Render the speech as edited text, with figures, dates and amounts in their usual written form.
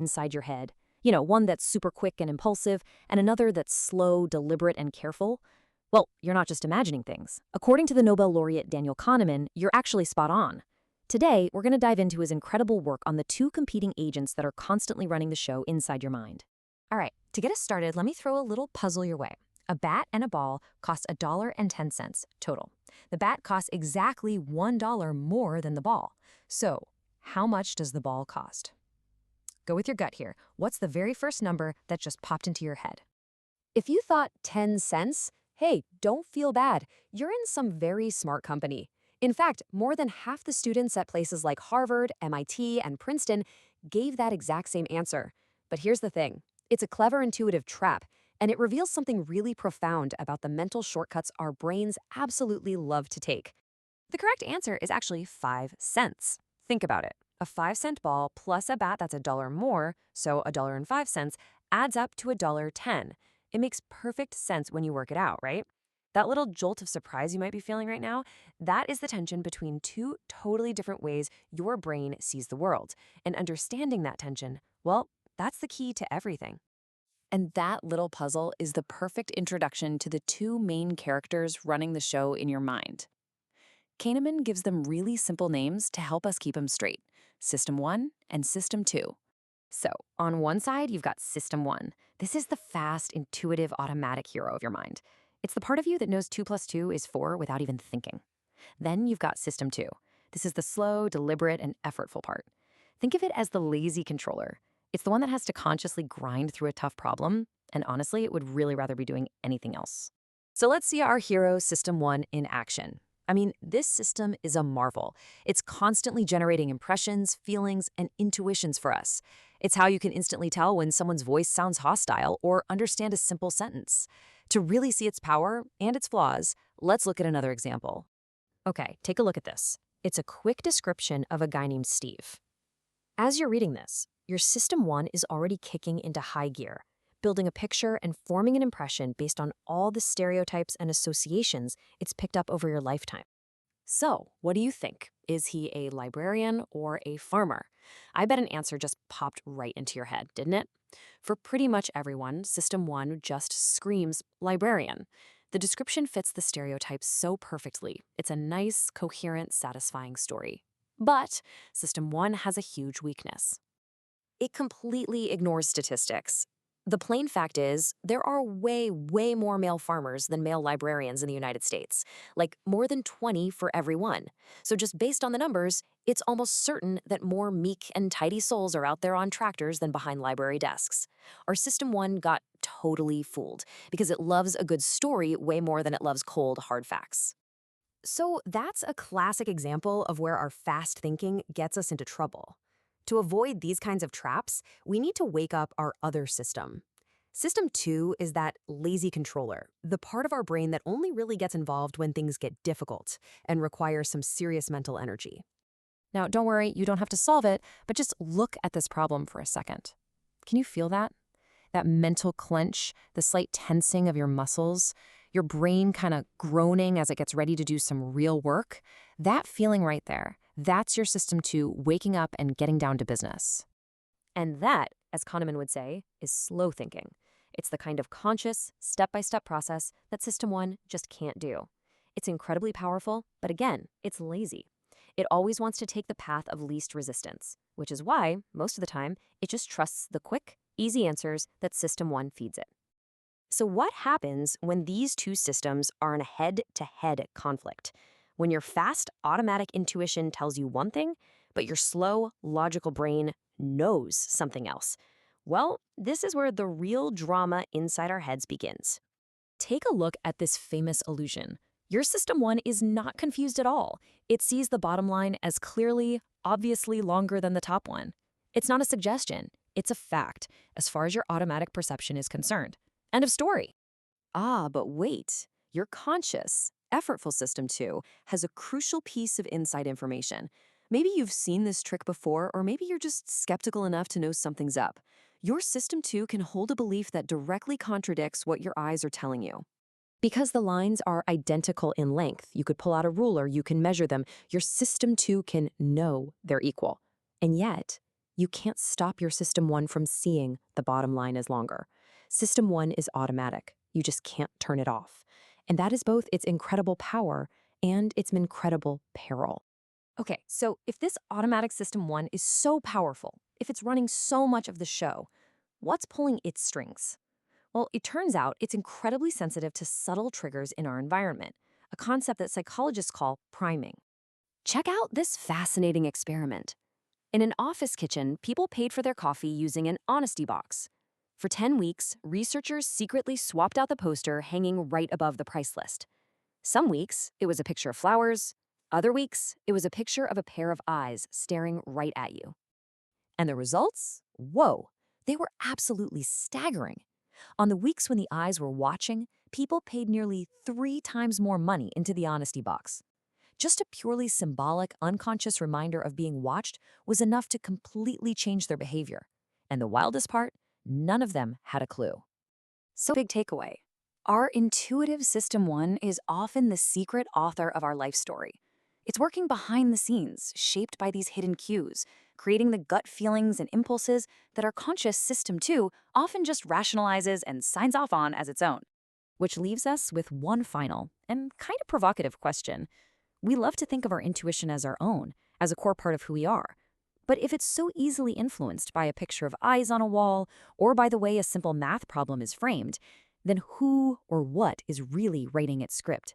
inside your head. You know, one that's super quick and impulsive, and another that's slow, deliberate, and careful. Well, you're not just imagining things. According to the Nobel laureate Daniel Kahneman, you're actually spot on. Today, we're going to dive into his incredible work on the two competing agents that are constantly running the show inside your mind. All right, to get us started, let me throw a little puzzle your way. A bat and a ball cost $1.10 total. The bat costs exactly $1 more than the ball. So, how much does the ball cost? Go with your gut here. What's the very first number that just popped into your head? If you thought 10 cents, hey, don't feel bad. You're in some very smart company. In fact, more than half the students at places like Harvard, MIT, and Princeton gave that exact same answer. But here's the thing. It's a clever intuitive trap, and it reveals something really profound about the mental shortcuts our brains absolutely love to take. The correct answer is actually 5 cents. Think about it. A 5-cent ball plus a bat that's $1 more, so $1.05, adds up to $1.10. It makes perfect sense when you work it out, right? That little jolt of surprise you might be feeling right now, that is the tension between two totally different ways your brain sees the world. And understanding that tension, well, that's the key to everything. And that little puzzle is the perfect introduction to the two main characters running the show in your mind. Kahneman gives them really simple names to help us keep them straight: System 1 and System 2. So, on one side, you've got System 1. This is the fast, intuitive, automatic hero of your mind. It's the part of you that knows 2 plus 2 is 4 without even thinking. Then you've got System 2. This is the slow, deliberate, and effortful part. Think of it as the lazy controller. It's the one that has to consciously grind through a tough problem, and honestly, it would really rather be doing anything else. So let's see our hero, System 1, in action. I mean, this system is a marvel. It's constantly generating impressions, feelings, and intuitions for us. It's how you can instantly tell when someone's voice sounds hostile or understand a simple sentence. To really see its power and its flaws, let's look at another example. Okay, take a look at this. It's a quick description of a guy named Steve. As you're reading this, your System 1 is already kicking into high gear, building a picture and forming an impression based on all the stereotypes and associations it's picked up over your lifetime. So, what do you think? Is he a librarian or a farmer? I bet an answer just popped right into your head, didn't it? For pretty much everyone, System 1 just screams librarian. The description fits the stereotype so perfectly. It's a nice, coherent, satisfying story. But System 1 has a huge weakness. It completely ignores statistics. The plain fact is, there are way more male farmers than male librarians in the United States, like more than 20 for every one. So just based on the numbers, it's almost certain that more meek and tidy souls are out there on tractors than behind library desks. Our System 1 got totally fooled because it loves a good story way more than it loves cold, hard facts. So that's a classic example of where our fast thinking gets us into trouble. To avoid these kinds of traps, we need to wake up our other system. System 2 is that lazy controller, the part of our brain that only really gets involved when things get difficult and require some serious mental energy. Now, don't worry, you don't have to solve it, but just look at this problem for a second. Can you feel that? That mental clench, the slight tensing of your muscles, your brain kind of groaning as it gets ready to do some real work? That feeling right there, that's your System 2 waking up and getting down to business. And that, as Kahneman would say, is slow thinking. It's the kind of conscious, step-by-step process that System 1 just can't do. It's incredibly powerful, but again, it's lazy. It always wants to take the path of least resistance, which is why, most of the time, it just trusts the quick, easy answers that System 1 feeds it. So what happens when these two systems are in a head-to-head conflict? When your fast, automatic intuition tells you one thing, but your slow, logical brain knows something else? Well, this is where the real drama inside our heads begins. Take a look at this famous illusion. Your System 1 is not confused at all. It sees the bottom line as clearly, obviously longer than the top one. It's not a suggestion. It's a fact, as far as your automatic perception is concerned. End of story. Ah, but wait. Your conscious, effortful System 2 has a crucial piece of inside information. Maybe you've seen this trick before, or maybe you're just skeptical enough to know something's up. Your System 2 can hold a belief that directly contradicts what your eyes are telling you. Because the lines are identical in length, you could pull out a ruler, you can measure them, your System 2 can know they're equal. And yet, You can't stop your System 1 from seeing the bottom line as longer. System 1 is automatic. You just can't turn it off. And that is both its incredible power and its incredible peril. Okay, so if this automatic system 1 is so powerful, if it's running so much of the show, what's pulling its strings? Well, it turns out it's incredibly sensitive to subtle triggers in our environment, a concept that psychologists call priming. Check out this fascinating experiment. In an office kitchen, people paid for their coffee using an honesty box. For 10 weeks, researchers secretly swapped out the poster hanging right above the price list. Some weeks, it was a picture of flowers. Other weeks, it was a picture of a pair of eyes staring right at you. And the results? Whoa, they were absolutely staggering. On the weeks when the eyes were watching, people paid nearly 3 times more money into the honesty box. Just a purely symbolic, unconscious reminder of being watched was enough to completely change their behavior. And the wildest part, none of them had a clue. So, big takeaway. Our intuitive System 1 is often the secret author of our life story. It's working behind the scenes, shaped by these hidden cues, creating the gut feelings and impulses that our conscious System 2 often just rationalizes and signs off on as its own. Which leaves us with one final and kind of provocative question. We love to think of our intuition as our own, as a core part of who we are. But if it's so easily influenced by a picture of eyes on a wall or by the way a simple math problem is framed, then who or what is really writing its script?